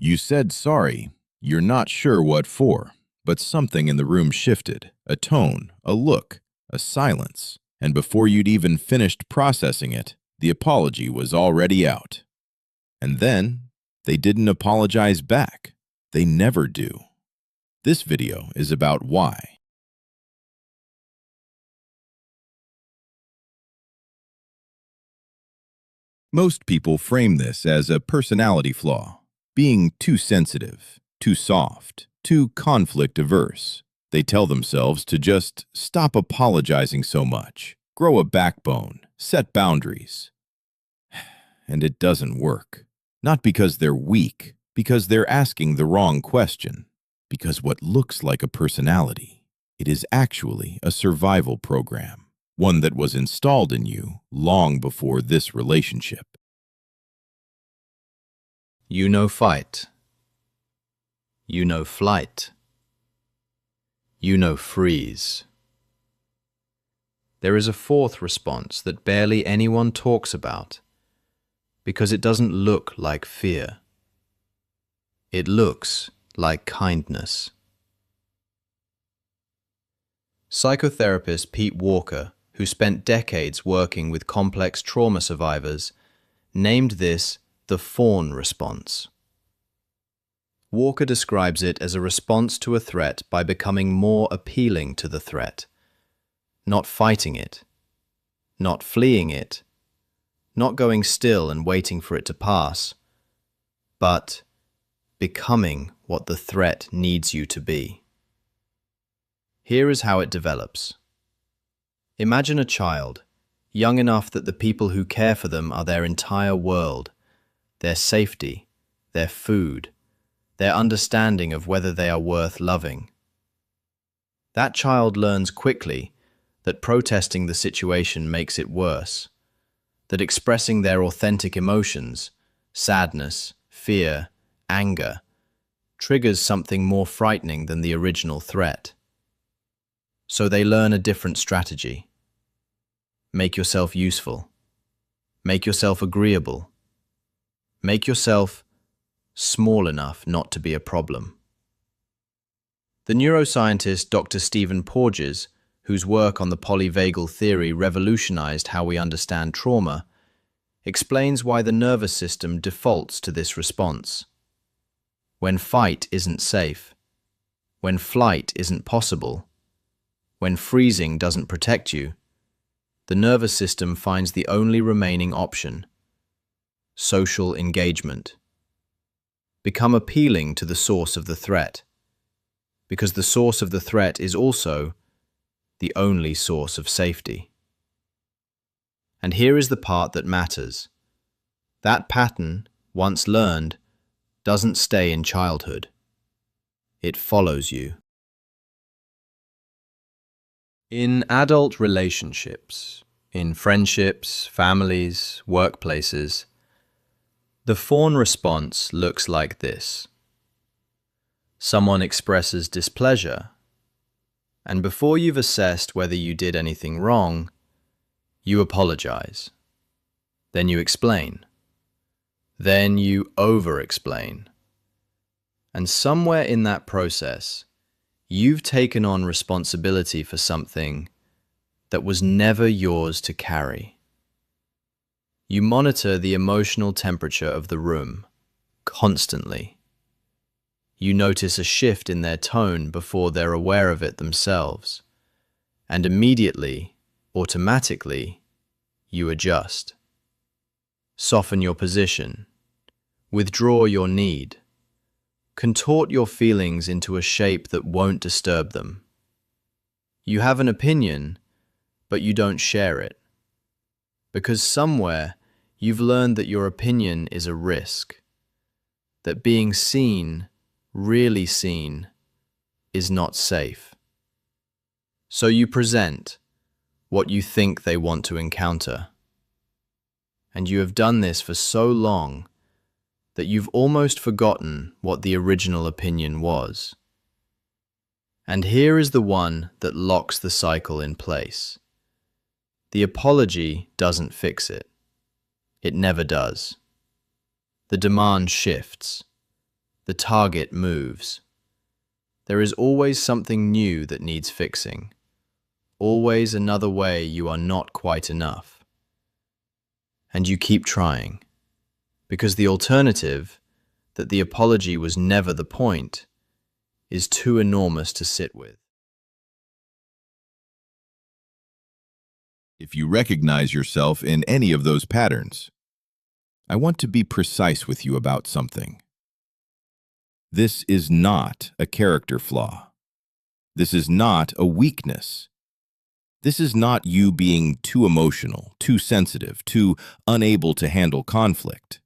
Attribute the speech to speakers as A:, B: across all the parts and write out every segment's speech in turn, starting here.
A: You said sorry. You're not sure what for, but something in the room shifted. A tone, a look, a silence. And before you'd even finished processing it, the apology was already out. And then, they didn't apologize back. They never do. This video is about why. Most people frame this as a personality flaw, being too sensitive, too soft, too conflict-averse. They tell themselves to just stop apologizing so much, grow a backbone, set boundaries. And it doesn't work. Not because they're weak, because they're asking the wrong question. Because what looks like a personality, it is actually a survival program, one that was installed in you long before this relationship.
B: You know fight. You know flight. You know freeze. There is a fourth response that barely anyone talks about, because it doesn't look like fear. It looks like kindness. Psychotherapist Pete Walker, who spent decades working with complex trauma survivors, named this the fawn response. Walker describes it as a response to a threat by becoming more appealing to the threat, not fighting it, not fleeing it, not going still and waiting for it to pass, but becoming what the threat needs you to be. Here is how it develops. Imagine a child, young enough that the people who care for them are their entire world, their safety, their food, their understanding of whether they are worth loving. That child learns quickly that protesting the situation makes it worse, that expressing their authentic emotions, sadness, fear, anger, triggers something more frightening than the original threat. So they learn a different strategy. Make yourself useful. Make yourself agreeable. Make yourself small enough not to be a problem. The neuroscientist Dr. Stephen Porges, whose work on the polyvagal theory revolutionized how we understand trauma, explains why the nervous system defaults to this response. When fight isn't safe, when flight isn't possible, when freezing doesn't protect you, the nervous system finds the only remaining option: social engagement. Become appealing to the source of the threat, because the source of the threat is also the only source of safety. And here is the part that matters. That pattern, once learned, doesn't stay in childhood. It follows you. In adult relationships, in friendships, families, workplaces, the fawn response looks like this. Someone expresses displeasure, and before you've assessed whether you did anything wrong, you apologize. Then you explain. Then you over-explain. And somewhere in that process, you've taken on responsibility for something that was never yours to carry. You monitor the emotional temperature of the room constantly. You notice a shift in their tone before they're aware of it themselves, and immediately, automatically, you adjust. Soften your position. Withdraw your need. Contort your feelings into a shape that won't disturb them. You have an opinion, but you don't share it. Because somewhere, you've learned that your opinion is a risk. That being seen, really seen, is not safe. So you present what you think they want to encounter. And you have done this for so long that you've almost forgotten what the original opinion was. And here is the one that locks the cycle in place. The apology doesn't fix it. It never does. The demand shifts. the target moves. There is always something new that needs fixing. Always another way you are not quite enough. And you keep trying, because the alternative, that the apology was never the point, is too enormous to sit with.
A: If you recognize yourself in any of those patterns, I want to be precise with you about something. This is not a character flaw. This is not a weakness. This is not you being too emotional, too sensitive, too unable to handle conflict.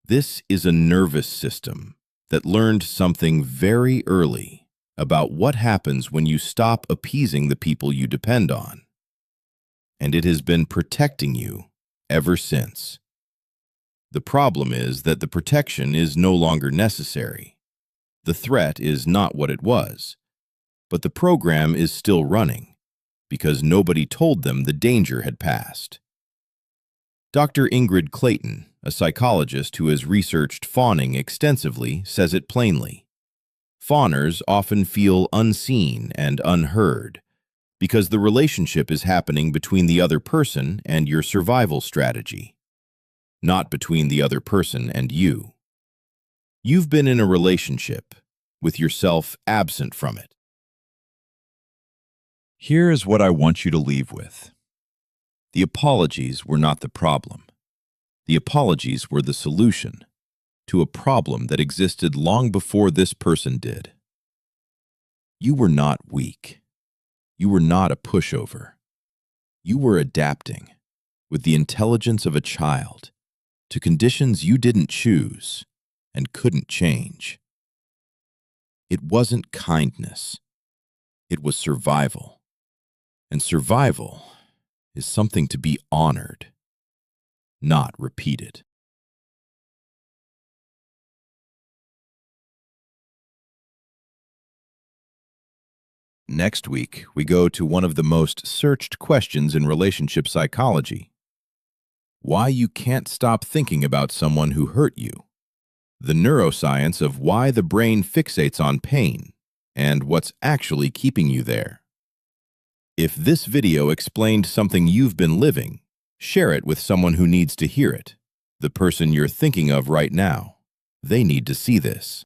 A: This is a nervous system that learned something very early about what happens when you stop appeasing the people you depend on. And it has been protecting you ever since. The problem is that the protection is no longer necessary. The threat is not what it was, but the program is still running because nobody told them the danger had passed. Dr. Ingrid Clayton, a psychologist who has researched fawning extensively, says it plainly. Fawners often feel unseen and unheard because the relationship is happening between the other person and your survival strategy, not between the other person and you. You've been in a relationship with yourself absent from it.
C: Here is what I want you to leave with.
A: The apologies were not the problem. The apologies were the solution to a problem that existed long before this person did. You were not weak. You were not a pushover. You were adapting with the intelligence of a child to conditions you didn't choose and couldn't change. It wasn't kindness. It was survival. And survival is something to be honored, not repeated. Next week, we go to one of the most searched questions in relationship psychology: why you can't stop thinking about someone who hurt you, the neuroscience of why the brain fixates on pain, and what's actually keeping you there. If this video explained something you've been living, share it with someone who needs to hear it, the person you're thinking of right now. They need to see this.